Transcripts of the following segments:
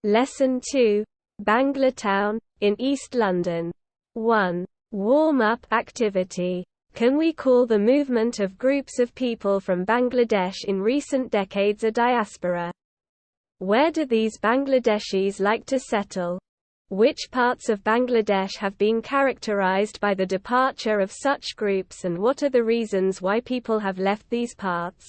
Lesson 2, Banglatown, in East London. 1. Warm-up activity. Can we call the movement of groups of people from Bangladesh in recent decades a diaspora? Where do these Bangladeshis like to settle? Which parts of Bangladesh have been characterized by the departure of such groups, and what are the reasons why people have left these parts?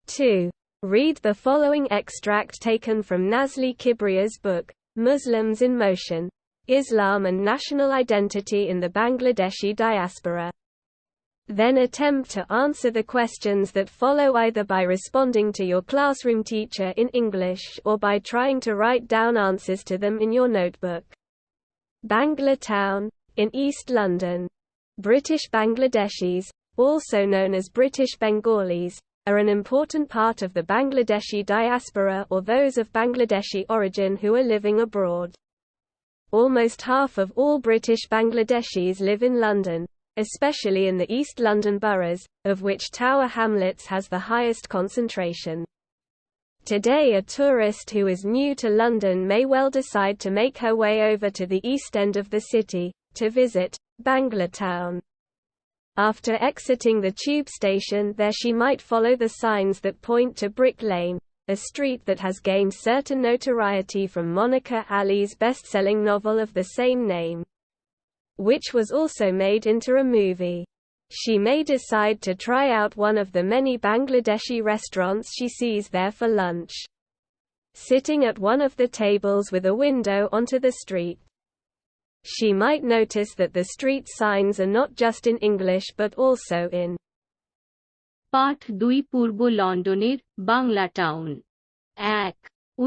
2. Read the following extract taken from Nazli Kibria's book, Muslims in Motion: Islam and National Identity in the Bangladeshi Diaspora. Then attempt to answer the questions that follow either by responding to your classroom teacher in English or by trying to write down answers to them in your notebook. Banglatown, in East London. British Bangladeshis, also known as British Bengalis, are an important part of the Bangladeshi diaspora, or those of Bangladeshi origin who are living abroad. Almost half of all British Bangladeshis live in London, especially in the East London boroughs, of which Tower Hamlets has the highest concentration. Today, a tourist who is new to London may well decide to make her way over to the east end of the city, to visit Banglatown. After exiting the tube station there, she might follow the signs that point to Brick Lane, a street that has gained certain notoriety from Monica Ali's best-selling novel of the same name, which was also made into a movie. She may decide to try out one of the many Bangladeshi restaurants she sees there for lunch. Sitting at one of the tables with a window onto the street, she might notice that the street signs are not just in English but also in পাঠ 2 পূর্ব লন্ডনের বাংলাটাউন। 1.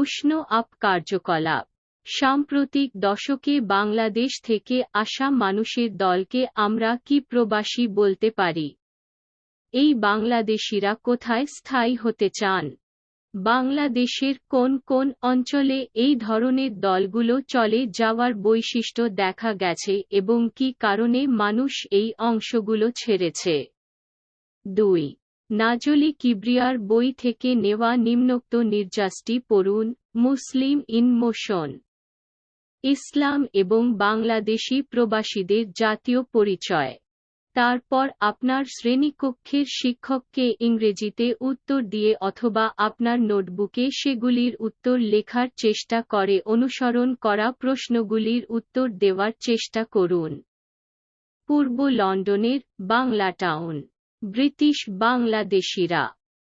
উষ্ণ up কার্যকলাপ। সাম্প্রতিক দশকে বাংলাদেশ থেকে আসা মানুষের দলকে আমরা কি প্রবাসী বলতে পারি? এই বাংলাদেশিরা কোথায় স্থায়ী হতে চান? বাংলাদেশের কোন কোন অঞ্চলে এই ধরনের দলগুলো চলে যাওয়ার বৈশিষ্ট্য দেখা গেছে এবং কী কারণে মানুষ এই অংশগুলো ছেড়েছে? 2. নাজলি কিবরিয়ার বই থেকে নেওয়া নিম্নোক্ত নির্যাসটি পড়ুন। মুসলিম ইন মোশন। ইসলাম এবং বাংলাদেশি প্রবাসীদের জাতীয় পরিচয়। তারপর আপনার শ্রেণীকক্ষের শিক্ষককে ইংরেজিতে উত্তর দিয়ে অথবা আপনার নোটবুকে সেগুলির উত্তর লেখার চেষ্টা করে অনুসরণ করা প্রশ্নগুলির উত্তর দেওয়ার চেষ্টা করুন। পূর্ব লন্ডনের বাংলাটাউন। ব্রিটিশ বাংলাদেশিরা,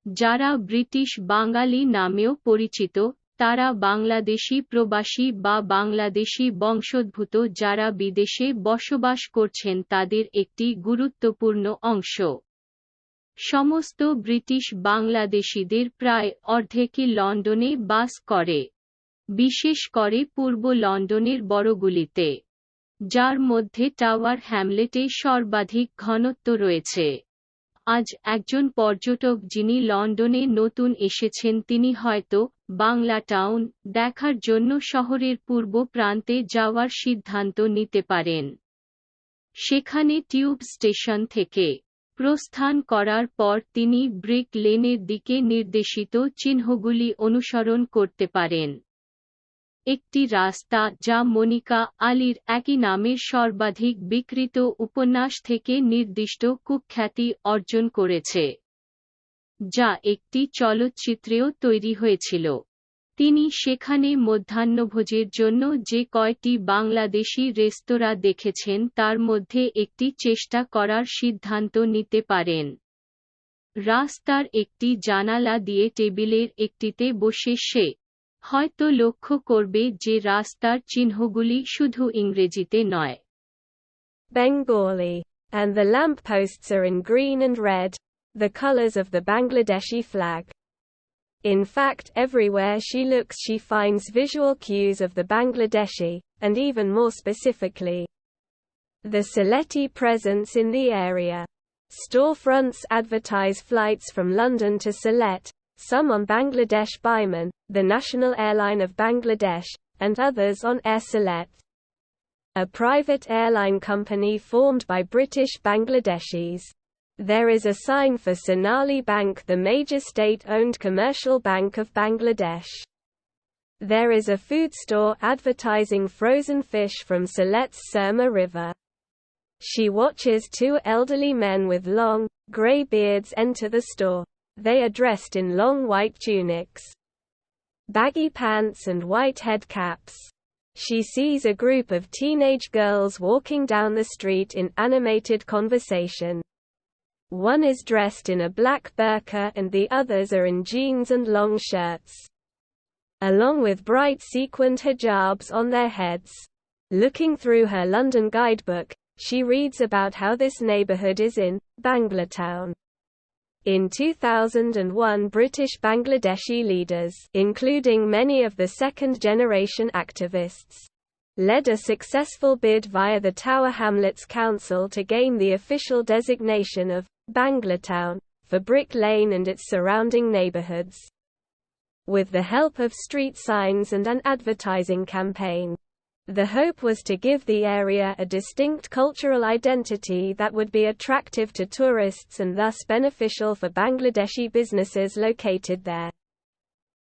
যারা ব্রিটিশ বাঙালি নামেও পরিচিত, তারা বাংলাদেশি প্রবাসী বা বাংলাদেশি বংশোদ্ভূত যারা বিদেশে বসবাস করছেন তাদের একটি গুরুত্বপূর্ণ অংশ। সমস্ত ব্রিটিশ বাংলাদেশিদের প্রায় অর্ধেকই লন্ডনে বাস করে, বিশেষ করে পূর্ব লন্ডনের বড়গুলিতে, যার মধ্যে টাওয়ার হ্যামলেটে সর্বাধিক ঘনত্ব রয়েছে। আজ একজন পর্যটক যিনি লন্ডনে নতুন এসেছেন তিনি হয়তো বাংলাটাউন দেখার জন্য শহরের পূর্ব প্রান্তে যাওয়ার সিদ্ধান্ত নিতে পারেন। সেখানে টিউব স্টেশন থেকে প্রস্থান করার পর তিনি ব্রিক লেনের দিকে নির্দেশিত চিহ্নগুলি অনুসরণ করতে পারেন। একটি রাস্তা যা মনিকা আলীর একই নামের সর্বাধিক বিক্রিত উপন্যাস থেকে নির্দিষ্ট কুখ্যাতি অর্জন করেছে, যা একটি চলচ্চিত্রেও তৈরি হয়েছিল। তিনি সেখানে মধ্যাহ্নভোজের জন্য যে কয়টি বাংলাদেশি রেস্তোরাঁ দেখেছেন তার মধ্যে একটি চেষ্টা করার সিদ্ধান্ত নিতে পারেন। রাস্তার একটি জানালা দিয়ে টেবিলের একটিতে বসে সে হয়তো লক্ষ্য করবে যে রাস্তার চিহ্নগুলি শুধু ইংরেজিতে নয়, Bengali, and the lampposts are in green and red, the colors of the Bangladeshi flag. In fact, everywhere she looks she finds visual cues of the Bangladeshi, and even more specifically, the Sylheti presence in the area. Storefronts advertise flights from London to Sylhet, some on Bangladesh Biman, the national airline of Bangladesh, and others on Air Sylhet, a private airline company formed by British Bangladeshis. There is a sign for Sonali Bank, the major state-owned commercial bank of Bangladesh. There is a food store advertising frozen fish from Silet's Surma River. She watches two elderly men with long, grey beards enter the store. They are dressed in long white tunics, baggy pants and white head caps. She sees a group of teenage girls walking down the street in animated conversation. One is dressed in a black burqa and the others are in jeans and long shirts, along with bright sequined hijabs on their heads. Looking through her London guidebook, she reads about how this neighbourhood is in Banglatown. In 2001, British Bangladeshi leaders, including many of the second-generation activists, led a successful bid via the Tower Hamlets Council to gain the official designation of Banglatown for Brick Lane and its surrounding neighbourhoods, with the help of street signs and an advertising campaign. The hope was to give the area a distinct cultural identity that would be attractive to tourists and thus beneficial for Bangladeshi businesses located there.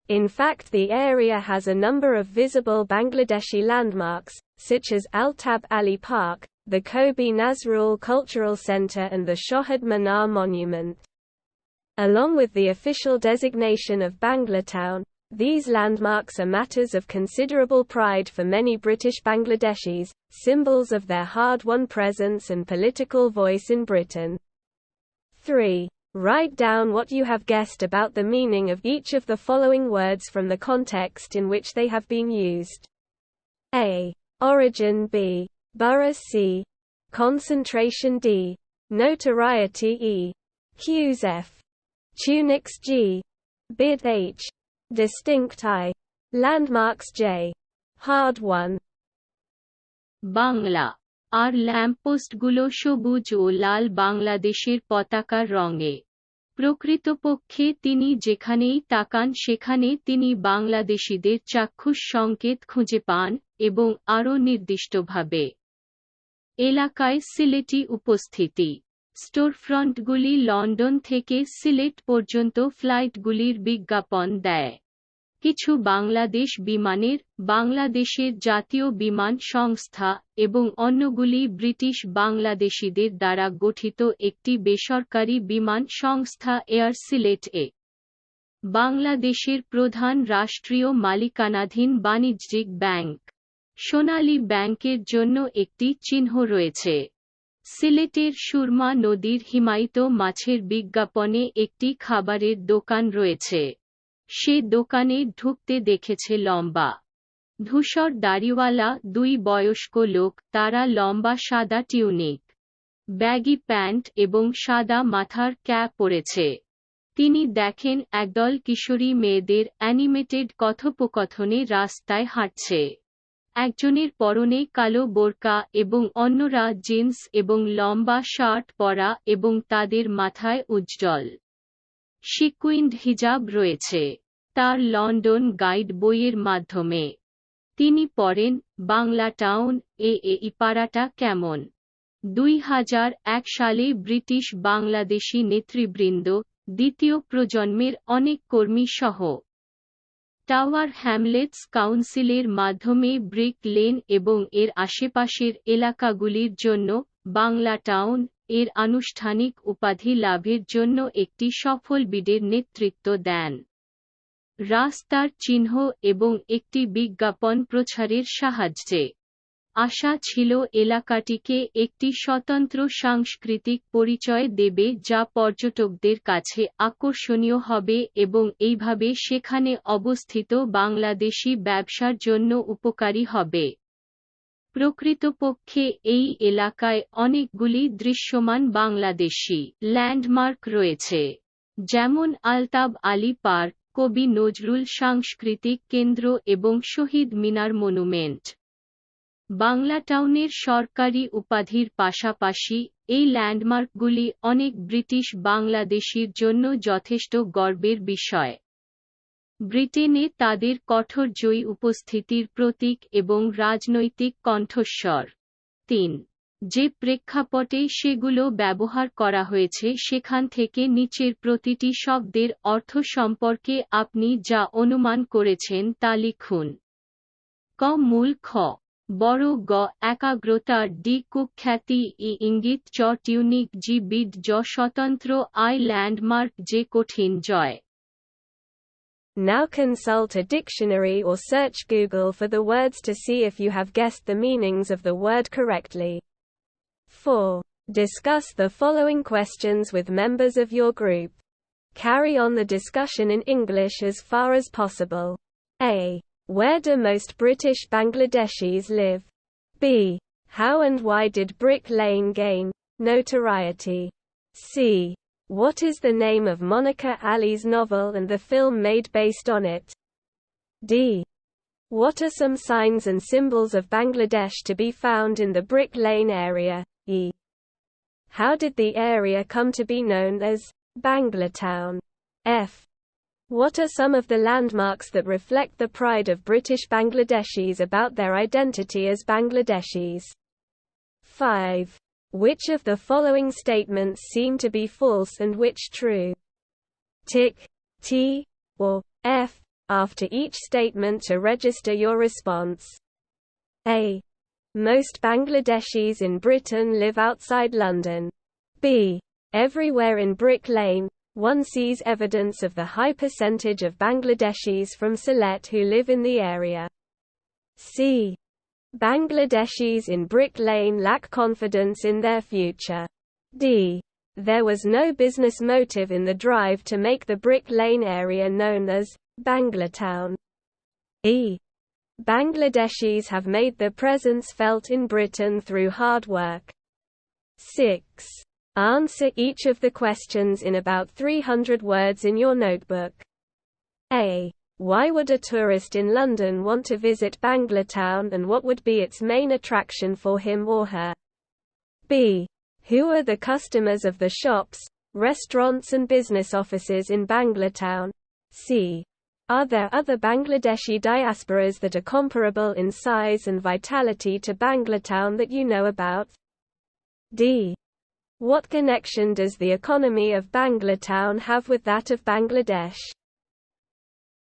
In fact, the area has a number of visible Bangladeshi landmarks, such as Altab Ali Park, the Kobi Nazrul Cultural Center and the Shohid Minar Monument. Along with the official designation of Banglatown, these landmarks are matters of considerable pride for many British Bangladeshis, symbols of their hard-won presence and political voice in Britain. 3. Write down what you have guessed about the meaning of each of the following words from the context in which they have been used. A. Origin. B. Borough. C. Concentration. D. Notoriety. E. Cues. F. Tunics. G. Bid. H. Distinct. I. Landmarks. J. Hard won. Bangla আর ল্যাম্পপোস্টগুলো সবুজ ও লাল বাংলাদেশের পতাকার রঙে। প্রকৃতপক্ষে তিনি যেখানেই তাকান সেখানে তিনি বাংলাদেশিদের চাক্ষুষ সংকেত খুঁজে পান এবং আরও নির্দিষ্টভাবে এলাকায় সিলেটি উপস্থিতি। স্টোরফ্রন্টগুলি লন্ডন থেকে সিলেট পর্যন্ত ফ্লাইটগুলির বিজ্ঞাপন দেয়। কিছু বাংলাদেশ বিমানের, বাংলাদেশের জাতীয় বিমান সংস্থা এবং অন্যগুলি ব্রিটিশ বাংলাদেশিদের দ্বারা গঠিত একটি বেসরকারি বিমান সংস্থা এয়ার সিলেট-এ। বাংলাদেশের প্রধান রাষ্ট্রীয় মালিকানাধীন বাণিজ্যিক ব্যাংক সোনালী ব্যাংকের জন্য একটি চিহ্ন রয়েছে। সিলেটের সুরমা নদীর হিমায়িত মাছের বিজ্ঞাপনে একটি খাবারের দোকান রয়েছে। সে দোকানে ঢুকতে দেখেছে লম্বা, ধূসর দাড়িওয়ালা দুই বয়স্ক লোক। তারা লম্বা সাদা টিউনিক, ব্যাগি প্যান্ট এবং সাদা মাথার ক্যাপ পরেছে। তিনি দেখেন একদল কিশোরী মেয়েদের অ্যানিমেটেড কথোপকথনে রাস্তায় হাঁটছে। একজনের পরনে কালো বোরকা এবং অন্যরা জিন্স এবং লম্বা শার্ট পরা এবং তাদের মাথায় উজ্জ্বল সিকুইন্ড হিজাব রয়েছে। তার লন্ডন গাইড বইয়ের মাধ্যমে তিনি পড়েন বাংলাটাউন এই পাড়াটা কেমন। 2001 সালে ব্রিটিশ বাংলাদেশি নেতৃবৃন্দ, দ্বিতীয় প্রজন্মের অনেক কর্মী সহ টাওয়ার হ্যামলেটস কাউন্সিলের মাধ্যমে ব্রিক লেন এবং এর আশেপাশের এলাকাগুলির জন্য বাংলাটাউন এর আনুষ্ঠানিক উপাধি লাভের জন্য একটি সফল বিডের নেতৃত্ব দেন। রাস্তার চিহ্ন এবং একটি বিজ্ঞাপন প্রচারের সাহায্যে আশা ছিল এলাকাটিকে একটি স্বতন্ত্র সাংস্কৃতিক পরিচয় দেবে যা পর্যটকদের কাছে আকর্ষণীয় হবে এবং এইভাবে সেখানে অবস্থিত বাংলাদেশি ব্যবসার জন্য উপকারী হবে। প্রকৃতপক্ষে এই এলাকায় অনেকগুলি দৃশ্যমান বাংলাদেশি ল্যান্ডমার্ক রয়েছে, যেমন আলতাব আলী পার্ক, কবি নজরুল সাংস্কৃতিক কেন্দ্র এবং শহীদ মিনার মনুমেন্ট। বাংলাটাউনের সরকারি উপাধির পাশাপাশি এই ল্যান্ডমার্কগুলি অনেক ব্রিটিশ বাংলাদেশির জন্য যথেষ্ট গর্বের বিষয়। ব্রিটেনে তাদের কঠোর জয়ী উপস্থিতির প্রতীক এবং রাজনৈতিক কণ্ঠস্বর। 3 যে প্রেক্ষাপটে সেগুলো ব্যবহার করা হয়েছে সেখান থেকে নিচের প্রতিটি শব্দের অর্থ সম্পর্কে আপনি যা অনুমান করেছেন তা লিখুন। ক মূল, খ বড়, গ একাগ্রতা, ডি কুখ্যাতি, ই ইঙ্গিত, চ টিউনিক, জি বিড, জ স্বতন্ত্র, আই ল্যান্ডমার্ক, যে কঠিন, জয়। Now consult a dictionary or search Google for the words to see if you have guessed the meanings of the word correctly. 4. Discuss the following questions with members of your group. Carry on the discussion in English as far as possible. A. Where do most British Bangladeshis live? B. How and why did Brick Lane gain notoriety? C. What is the name of Monica Ali's novel and the film made based on it? D. What are some signs and symbols of Bangladesh to be found in the Brick Lane area? E. How did the area come to be known as Banglatown? F. What are some of the landmarks that reflect the pride of British Bangladeshis about their identity as Bangladeshis? 5. Which of the following statements seem to be false and which true? Tick T or F after each statement to register your response. A. Most Bangladeshis in Britain live outside London. B. Everywhere in Brick Lane, one sees evidence of the high percentage of Bangladeshis from Sylhet who live in the area. C. Bangladeshis in Brick Lane lack confidence in their future. D. There was no business motive in the drive to make the Brick Lane area known as Banglatown. E. Bangladeshis have made their presence felt in Britain through hard work. 6. Answer each of the questions in about 300 words in your notebook. A. Why would a tourist in London want to visit Banglatown and what would be its main attraction for him or her? B. Who are the customers of the shops, restaurants and business offices in Banglatown? C. Are there other Bangladeshi diasporas that are comparable in size and vitality to Banglatown that you know about? D. What connection does the economy of Banglatown have with that of Bangladesh?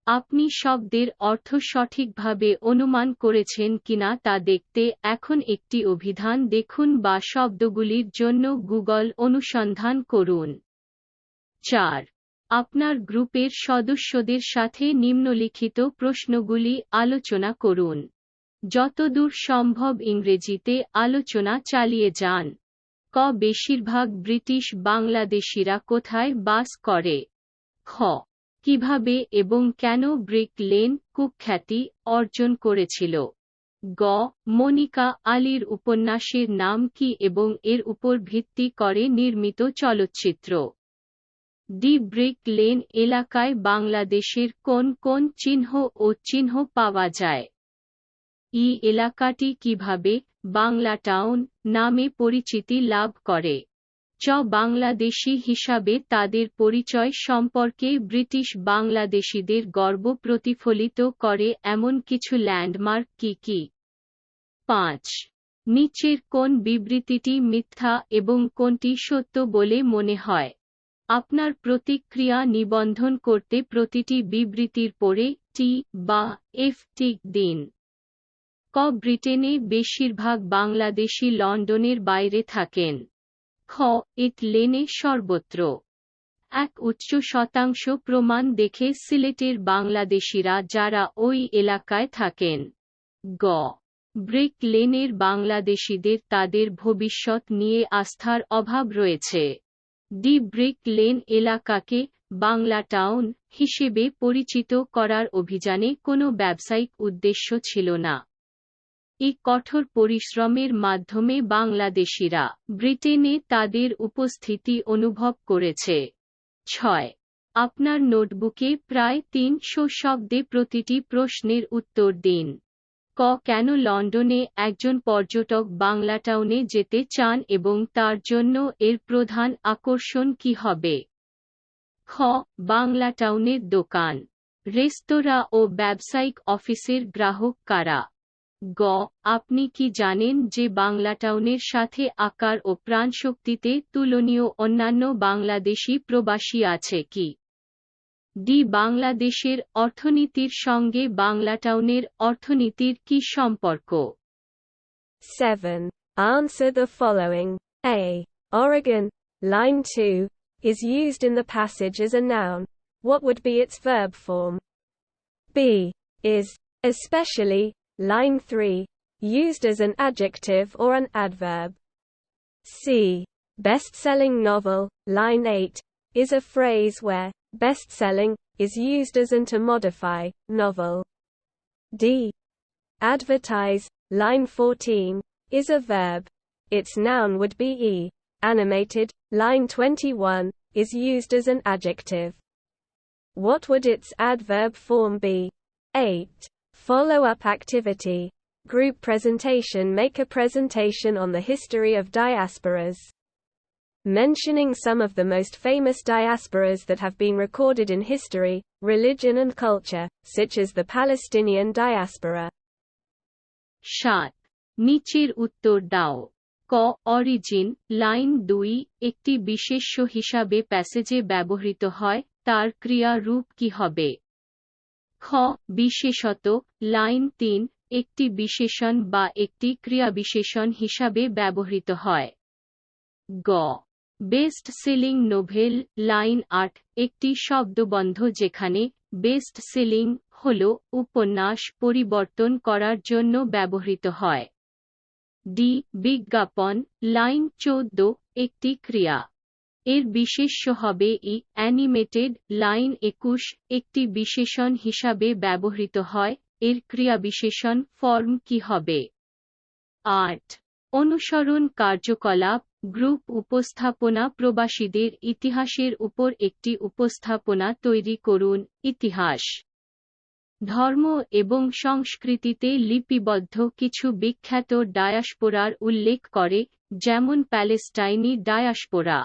আপনি শব্দের অর্থ সঠিকভাবে অনুমান করেছেন কিনা তা দেখতে এখন একটি অভিধান দেখুন বা শব্দগুলির জন্য গুগল অনুসন্ধান করুন। 4. আপনার গ্রুপের সদস্যদের সাথে নিম্নলিখিত প্রশ্নগুলি আলোচনা করুন। যতদূর সম্ভব ইংরেজিতে আলোচনা চালিয়ে যান। ক বেশিরভাগ ব্রিটিশ বাংলাদেশিরা কোথায় বাস করে? খ কিভাবে এবং কেন ব্রিক লেন কুখ্যাতি অর্জন করেছিল? গ মনিকা আলীর উপন্যাসের নাম কি এবং এর উপর ভিত্তি করে নির্মিত চলচ্চিত্র? ডি ব্রিক লেন এলাকায় বাংলাদেশের কোন কোন চিহ্ন ও চিহ্ন পাওয়া যায়? ই এলাকাটি কিভাবে বাংলাটাউন নামে পরিচিতি লাভ করে? চ বাংলাদেশী হিসাবে তাদের পরিচয় সম্পর্কে ব্রিটিশ বাংলাদেশিদের গর্ব প্রতিফলিত করে এমন কিছু ল্যান্ডমার্ক কি কি? 5. নিচের কোন বিবৃতিটি মিথ্যা এবং কোনটি সত্য বলে মনে হয়? আপনার প্রতিক্রিয়া নিবন্ধন করতে প্রতিটি বিবৃতির পরে টি বা এফ টিক দিন। ক ব্রিটেনে বেশিরভাগ বাংলাদেশি লন্ডনের বাইরে থাকেন। খ ইট লেনে সর্বত্র। 1 উচ্চ শতাংশ প্রমাণ দেখে সিলেটের বাংলাদেশিরা যারা ওই এলাকায় থাকেন। গ ব্রিক লেনের বাংলাদেশিদের তাদের ভবিষ্যৎ নিয়ে আস্থার অভাব রয়েছে। ডি ব্রিক লেন এলাকাকে বাংলাটাউন হিসেবে পরিচিত করার অভিযানে কোনো ব্যবসায়িক উদ্দেশ্য ছিল না। এই কঠোর পরিশ্রমের মাধ্যমে বাংলাদেশিরা ব্রিটেনে তাদের উপস্থিতি অনুভব করেছে। 6. আপনার নোটবুকে প্রায় 300 শব্দে প্রতিটি প্রশ্নের উত্তর দিন। ক কেন লন্ডনে একজন পর্যটক বাংলাটাউনে যেতে চান এবং তার জন্য এর প্রধান আকর্ষণ কি হবে? খ বাংলাটাউনের দোকান, রেস্তোরাঁ ও ব্যবসায়িক অফিসের গ্রাহক কারা? গ আপনি কি জানেন যে বাংলাটাউনের সাথে আকার ও প্রাণশক্তিতে তুলনীয় অন্যান্য বাংলাদেশি প্রবাসী আছে কি? ডি বাংলাদেশের অর্থনীতির সঙ্গে বাংলাটাউনের অর্থনীতির কি সম্পর্ক? 7. Answer the following. A. Oregon, line 2, is used in the passage as a noun. What would be its verb form? B. Is, especially, line 3, used as an adjective or an adverb. C. Best-selling novel, line 8, is a phrase where best-selling is used as an to modify novel. D. Advertise, line 14, is a verb. Its noun would be e. Animated, line 21, is used as an adjective. What would its adverb form be? 8. Follow-up activity. Group presentation. Make a presentation on the history of diasporas. Mentioning some of the most famous diasporas that have been recorded in history, religion and culture, such as the Palestinian diaspora. 7. নিচের উত্তর দাও। ক origin, line 2, একটি বিশেষ্য হিসাবে প্যাসেজে ব্যবহৃত হয়, তার ক্রিয়া রূপ কি হবে? খ বিশেষত, লাইন 3, একটি বিশেষণ বা একটি ক্রিয়াবিশেষণ হিসাবে ব্যবহৃত হয়। গ বেস্ট সেলিং নোভেল, লাইন 8, একটি শব্দবন্ধ যেখানে বেস্ট সেলিং হল উপন্যাস পরিবর্তন করার জন্য ব্যবহৃত হয়। ডি বিজ্ঞাপন, লাইন 14, একটি ক্রিয়া। এর বিশেষ্য হবে ই। অ্যানিমেটেড, লাইন 21, একটি বিশেষণ হিসাবে ব্যবহৃত হয়, এর ক্রিয়াবিশেষণ ফর্ম কি হবে? 8. অনুসরণ কার্যকলাপ, গ্রুপ উপস্থাপনা। প্রবাসীদের ইতিহাসের উপর একটি উপস্থাপনা তৈরি করুন। ইতিহাস, ধর্ম এবং সংস্কৃতিতে লিপিবদ্ধ কিছু বিখ্যাত ডায়াসপোরার উল্লেখ করে, যেমন প্যালেস্টাইনি ডায়াসপোরা।